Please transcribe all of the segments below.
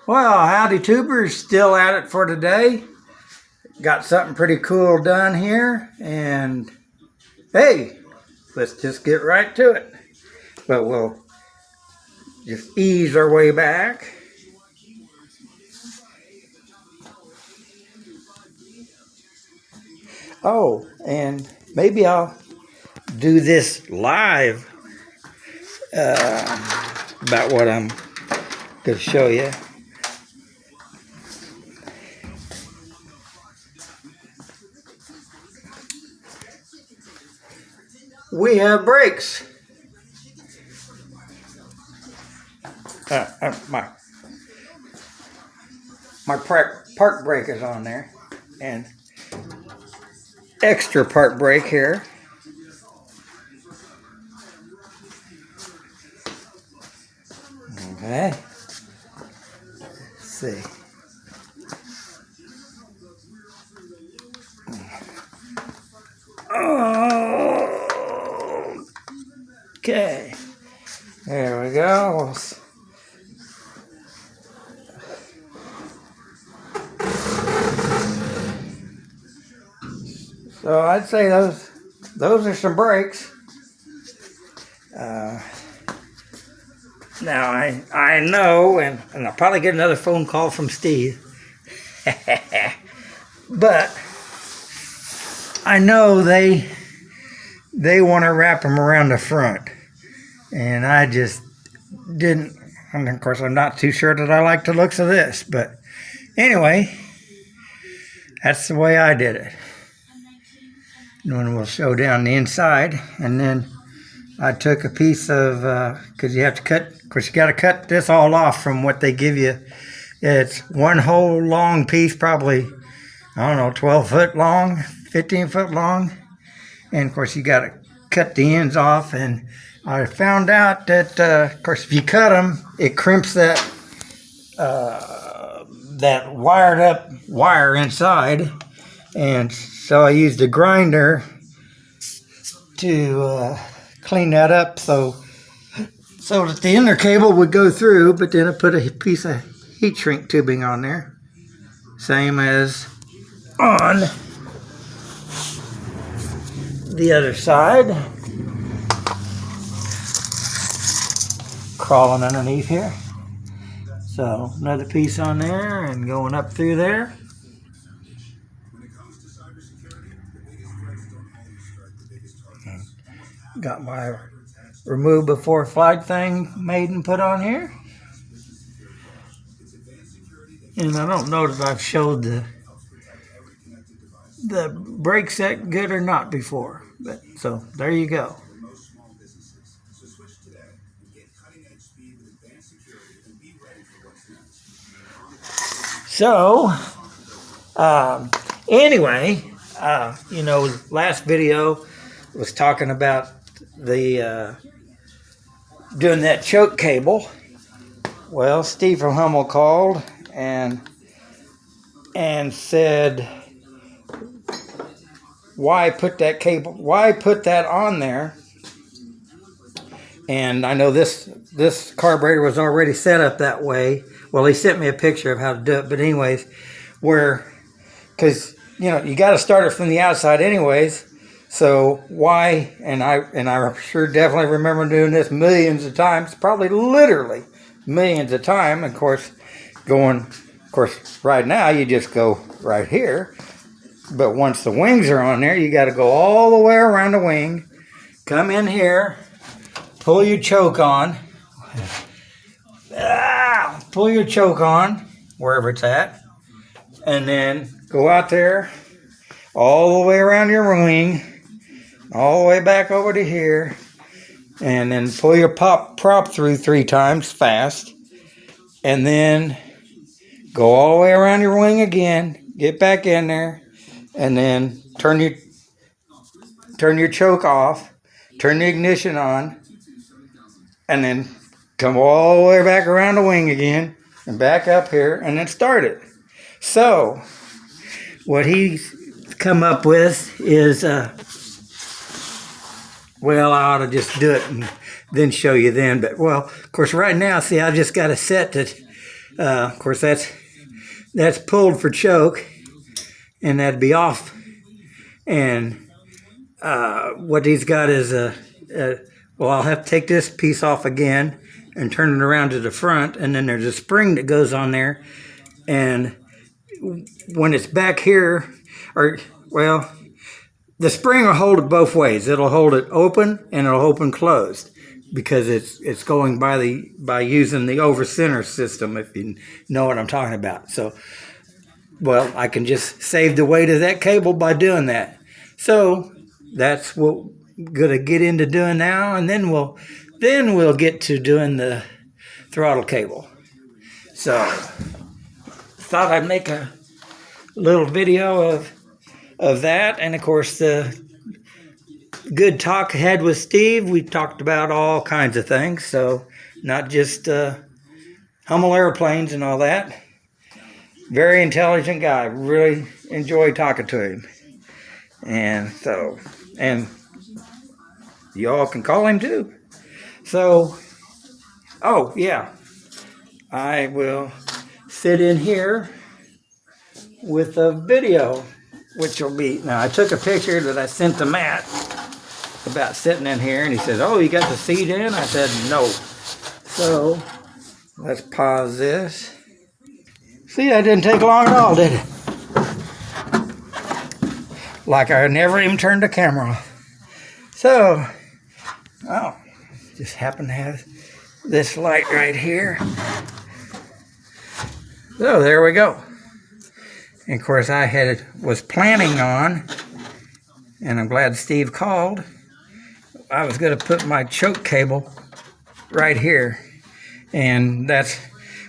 Well, howdy tubers, still at it for today. Got something pretty cool done here, and hey, let's just get right to it. But we'll just ease our way back. Oh, and maybe I'll do this live about what I'm going to show you. We have brakes. My park brake is on there, and extra park brake here. Okay. Let's see. Oh. Okay. There we go. So I'd say those are some brakes. Now I know, and I'll probably get another phone call from Steve, but I know they want to wrap them around the front, and I just didn't. And of course, I'm not too sure that I like the looks of this, but anyway, that's the way I did it. And then we'll show down the inside, and then I took a piece of, because you have to cut, of course you got to cut this all off from what they give you. It's one whole long piece, probably, I don't know, 12 foot long, 15 foot long. And of course you got to cut the ends off. And I found out that, of course, if you cut them, it crimps that wired up wire inside. And so I used a grinder to clean that up so that the inner cable would go through, but then I put a piece of heat shrink tubing on there, same as on the other side. Crawling underneath here, so another piece on there and going up through there. Got my remove before flight thing made and put on here. And I don't know that I've showed the brake set good or not before. But so there you go. So anyway, last video was talking about the doing that choke cable. Well, Steve from Hummel called and said, why put that cable, why put that on there? And I know this carburetor was already set up that way. Well, he sent me a picture of how to do it, but anyways, because you got to start it from the outside anyways. So why? And I sure definitely remember doing this millions of times, probably literally millions of times. Of course, right now you just go right here. But once the wings are on there, you got to go all the way around the wing, come in here, pull your choke on, pull your choke on wherever it's at, and then go out there all the way around your wing, all the way back over to here, and then pull your prop through 3 times fast, and then go all the way around your wing again, get back in there, and then turn your choke off, turn the ignition on, and then come all the way back around the wing again, and back up here, and then start it. So what he's come up with is well, I ought to just do it and then show you then. But, well, of course, right now, see, I've just got it set Of course, that's pulled for choke, and that'd be off. And what he's got is well, I'll have to take this piece off again and turn it around to the front, and then there's a spring that goes on there, and when it's back here, the spring will hold it both ways. It'll hold it open and it'll open closed because it's going by using the over center system, if you know what I'm talking about. So, well, I can just save the weight of that cable by doing that. So that's what we're gonna get into doing now, and then we'll get to doing the throttle cable. So thought I'd make a little video of that, and of course the good talk I had with Steve. We talked about all kinds of things, so not just Hummel airplanes and all that. Very intelligent guy. Really enjoyed talking to him, and y'all can call him too. So, oh yeah, I will sit in here with a video, which will be, now I took a picture that I sent to Matt about sitting in here, and he said, oh, you got the seat in? I said, no. So, let's pause this. See, that didn't take long at all, did it? Like I never even turned the camera off. So, oh, just happen to have this light right here. So there we go. And of course I was planning on, and I'm glad Steve called, I was going to put my choke cable right here. And that's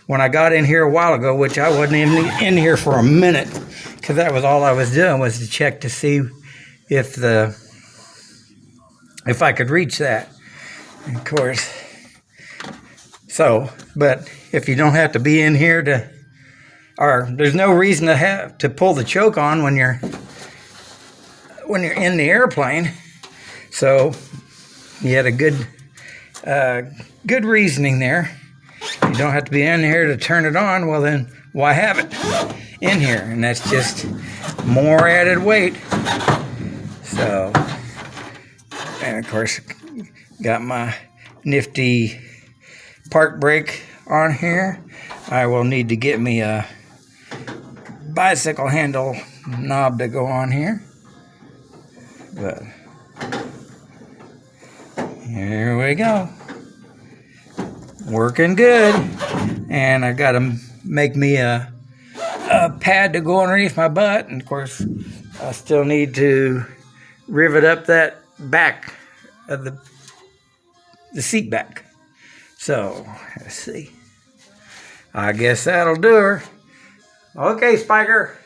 when I got in here a while ago, which I wasn't even in here for a minute, because that was all I was doing, was to check to see if I could reach that. And of course, so, but if you don't have to be in here there's no reason to pull the choke on when you're in the airplane. So you had a good reasoning there. You don't have to be in here to turn it on. Well, then why have it in here? And that's just more added weight. So, and of course, got my nifty park brake on here. I will need to get me a bicycle handle knob to go on here. But here we go. Working good. And I got to make me a pad to go underneath my butt. And of course, I still need to rivet up that back of the seat back. So, let's see. I guess that'll do her. Okay, Spiker.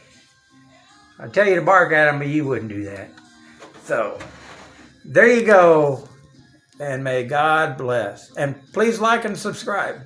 I tell you to bark at him, but you wouldn't do that. So, there you go. And may God bless. And please like and subscribe.